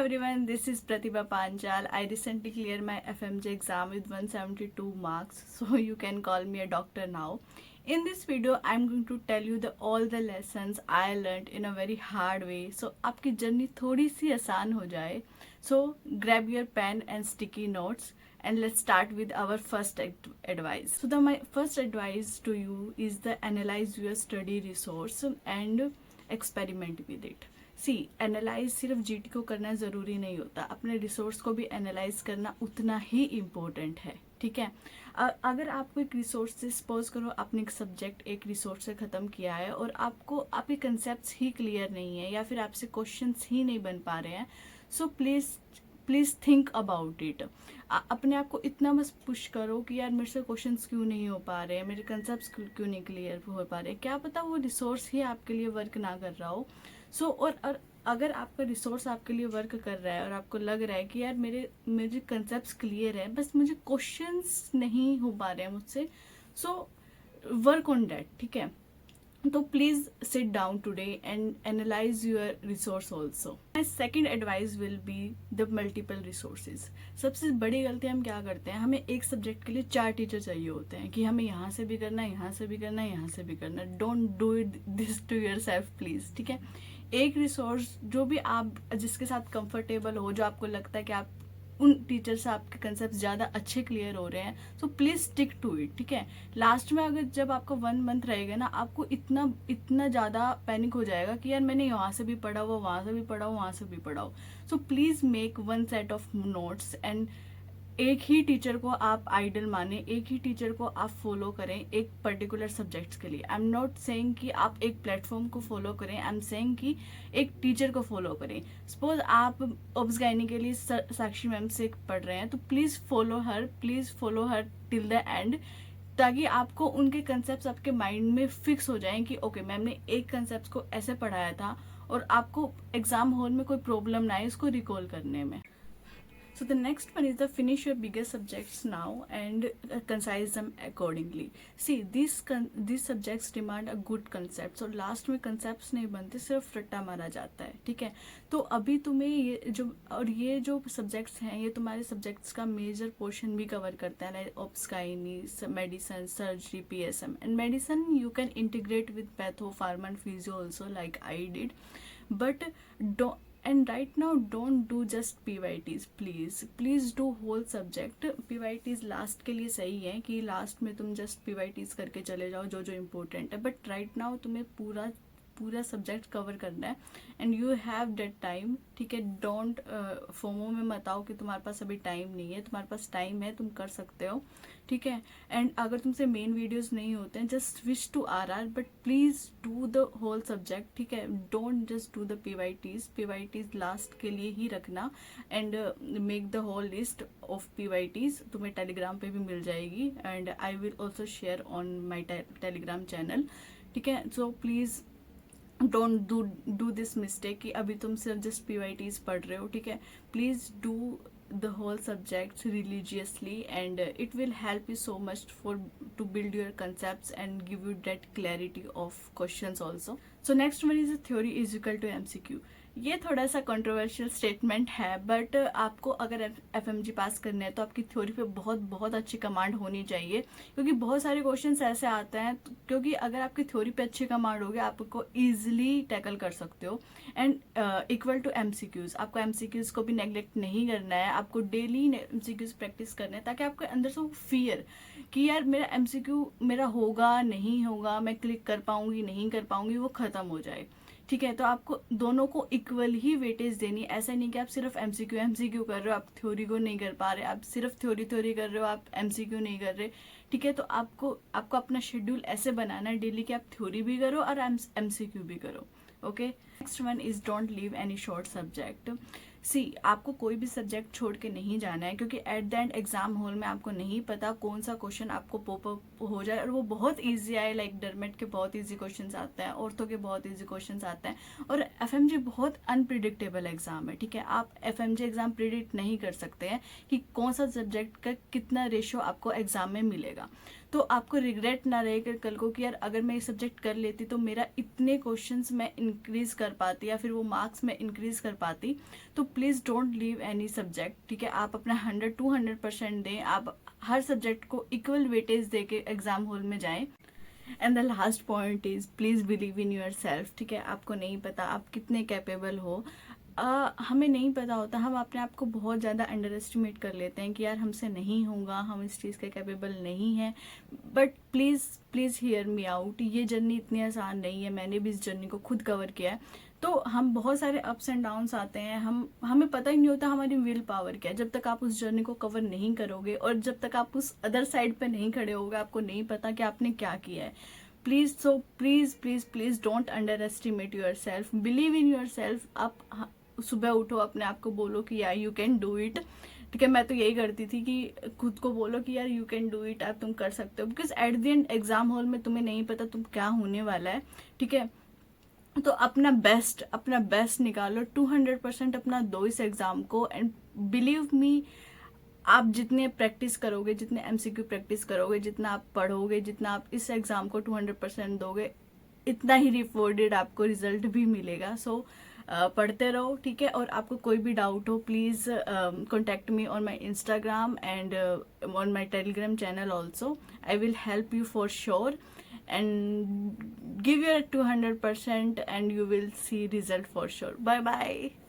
everyone, this is Pratibha Panchal. I recently cleared my FMJ exam with 172 marks, so you can call me a doctor now. In this video, I'm going to tell you all the lessons I learned in a very hard way, so आपकी journey थोड़ी सी आसान हो जाए. So grab your pen and sticky notes, and let's start with our first advice. So my first advice to you is the analyze your study resource and experiment with it. See analyse सिर्फ GT को करना ज़रूरी नहीं होता, अपने resource को भी analyse करना उतना ही इम्पोर्टेंट है. ठीक है, अगर आपको एक रिसोर्स से सपोज करो आपने एक सब्जेक्ट एक रिसोर्स से ख़त्म किया है और आपको आपके कंसेप्ट्स ही क्लियर नहीं है या फिर आपसे क्वेश्चंस ही नहीं बन पा रहे हैं, so please think about it. अपने आप को इतना बस पुश करो कि यार मेरे से क्वेश्चंस क्यों नहीं हो पा रहे हैं, मेरे कंसेप्ट्स क्यों नहीं क्लियर हो पा रहे हैं. क्या पता वो रिसोर्स ही आपके लिए वर्क ना कर रहा हो. और अगर आपका रिसोर्स आपके लिए वर्क कर रहा है और आपको लग रहा है कि यार मेरे कंसेप्ट्स क्लियर है, बस मुझे क्वेश्चंस नहीं हो पा रहे हैं मुझसे, सो वर्क ऑन दैट. ठीक है, तो please sit down today and analyse your resource also. My second advice will be the multiple resources. सबसे बड़ी गलती हम क्या करते हैं, हमें एक सब्जेक्ट के लिए 4 टीचर चाहिए होते हैं कि हमें यहाँ से भी करना है, यहाँ से भी करना है, यहाँ से भी करना है. Don't do it this to yourself please. ठीक है, एक रिसोर्स जो भी आप जिसके साथ कंफर्टेबल हो, जो आपको लगता है कि आप उन टीचर से आपके कंसेप्ट ज़्यादा अच्छे क्लियर हो रहे हैं, so please stick to it. ठीक है, लास्ट में अगर जब आपका 1 मंथ रहेगा ना, आपको इतना ज़्यादा पैनिक हो जाएगा कि यार मैंने यहाँ से भी पढ़ा हुआ, वहाँ से भी पढ़ा हुआ, वहाँ से भी पढ़ा हो. So please make 1 set of notes and एक ही टीचर को आप आइडल माने, एक ही टीचर को आप फॉलो करें एक पर्टिकुलर सब्जेक्ट्स के लिए. आई एम नॉट सेइंग कि आप एक प्लेटफॉर्म को फॉलो करें, आई एम सेइंग कि एक टीचर को फॉलो करें. सपोज आप ऑब्स गायनी के लिए साक्षी मैम से पढ़ रहे हैं, तो please follow her till the end, ताकि आपको उनके कंसेप्ट आपके माइंड में फिक्स हो जाएं कि ओके मैम ने एक कंसेप्ट को ऐसे पढ़ाया था, और आपको एग्जाम हॉल में कोई प्रॉब्लम ना आए इसको रिकॉल करने में. So the next one is the finish your biggest subjects now and concise them accordingly. See, these subjects demand a good concept. So last में concepts नहीं बनते, सिर्फ रट्टा मारा जाता है. ठीक है, तो अभी तुम्हें ये जो subjects हैं, ये तुम्हारे subjects का major portion भी cover करता है, like obs gynae, medicine, surgery, PSM. And medicine you can integrate with patho, pharma and physio also, like I did. But and right now don't do just PYTs, please do whole subject. PYTs last के लिए सही है कि last में तुम just PYTs करके चले जाओ जो इम्पोर्टेंट है, बट राइट नाउ तुम्हें पूरा सब्जेक्ट कवर करना है and you have that time. ठीक है, डोंट फोमो में मत आओ कि तुम्हारे पास अभी टाइम नहीं है, तुम्हारे पास टाइम है, तुम कर सकते हो. ठीक है, एंड अगर तुमसे मेन वीडियोस नहीं होते हैं, just switch to RR, but please do the whole subject. ठीक है, don't just do the PYTs last के लिए ही रखना. And make the whole list of PYTs, तुम्हें टेलीग्राम पे भी मिल जाएगी and I will also share on my Telegram channel. ठीक है, so please don't do this mistake कि अभी तुम सिर्फ जस्ट PYTs पढ़ रहे हो. ठीक है, please do the whole subjects religiously and it will help you so much to build your concepts and give you that clarity of questions also. So next one is theory is equal to MCQ. ये थोड़ा सा controversial statement है, but आपको अगर FMG पास करना है तो आपकी थ्योरी पे बहुत अच्छी कमांड होनी चाहिए, क्योंकि बहुत सारे क्वेश्चंस ऐसे आते हैं. क्योंकि अगर आपकी थ्योरी पे अच्छी कमांड होगी आपको ईजिली टैकल कर सकते हो. एंड इक्वल टू MCQs, आपको MCQs को भी नेग्लेक्ट नहीं करना है, आपको डेली MCQs प्रैक्टिस करना है, ताकि आपके अंदर से वो फियर कि यार मेरा MCQ मेरा होगा नहीं होगा, मैं क्लिक कर पाऊंगी नहीं कर पाऊंगी, वो ख़त्म हो जाए. ठीक है, तो आपको दोनों को इक्वल ही वेटेज देनी. ऐसा नहीं कि आप सिर्फ MCQ कर रहे हो, आप थ्योरी को नहीं कर पा रहे, आप सिर्फ थ्योरी कर रहे हो, आप MCQ नहीं कर रहे. ठीक है, तो आपको अपना शेड्यूल ऐसे बनाना है डेली कि आप थ्योरी भी करो और MCQ भी करो. Okay, next one is don't leave any short subject. See, आपको कोई भी सब्जेक्ट छोड़ के नहीं जाना है, क्योंकि at the end exam hall में आपको नहीं पता कौन सा क्वेश्चन आपको पॉप अप हो जाए और वो बहुत इजी आए. लाइक डरमेट के बहुत इजी क्वेश्चंस आते हैं, ऑर्थो के बहुत इजी क्वेश्चंस आते हैं, और FMG बहुत अनप्रिडिक्टेबल एग्जाम है. ठीक है, आप FMG एग्जाम प्रिडिक्ट नहीं कर सकते हैं कि कौन सा सब्जेक्ट का कितना रेशियो आपको एग्जाम में मिलेगा. तो आपको रिग्रेट ना रहे कल को कि यार अगर मैं ये सब्जेक्ट कर लेती तो मेरा इतने क्वेश्चंस मैं इंक्रीज कर पाती या फिर वो मार्क्स में इंक्रीज कर पाती, तो please don't leave any subject, ठीक है। आप अपना 100-200% दें, आप हर सब्जेक्ट को इक्वल वेटेज दे के एग्जाम हॉल में जाएं। And the last point is please believe in your self, ठीक है। आपको नहीं पता आप कितने कैपेबल हो, हमें नहीं पता होता, हम अपने आप को बहुत ज़्यादा अंडर एस्टिमेट कर लेते हैं कि यार हमसे नहीं होगा, हम इस चीज़ के कैपेबल नहीं हैं। But please please hear me out, ये जर्नी इतनी आसान नहीं है, मैंने भी इस जर्नी को खुद कवर किया है। तो हम बहुत सारे अप्स एंड डाउन्स आते हैं, हमें पता ही नहीं होता हमारी विल पावर क्या है। जब तक आप उस जर्नी को कवर नहीं करोगे और जब तक आप उस अदर साइड पे नहीं खड़े होगे, आपको नहीं पता कि आपने क्या किया है। Please, so please please please don't under estimate your self, believe in your self. आप सुबह उठो, अपने आप को बोलो कि यार यू कैन डू इट, ठीक है। मैं तो यही करती थी कि खुद को बोलो कि यार यू कैन डू इट, आप तुम कर सकते हो, because at the end exam hall में तुम्हें नहीं पता तुम क्या होने वाला है, ठीक है। तो अपना बेस्ट निकालो, 200% अपना दो इस एग्जाम को। एंड बिलीव मी, आप जितने प्रैक्टिस करोगे, जितने MCQ प्रैक्टिस करोगे, जितना आप पढ़ोगे, जितना आप इस एग्जाम को 200% दोगे, इतना ही रिवॉर्डेड आपको रिजल्ट भी मिलेगा। सो पढ़ते रहो, ठीक है। और आपको कोई भी डाउट हो, please contact me on my Instagram and on my Telegram channel also. I will help you for sure and give your 200% and you will see result for sure. Bye bye.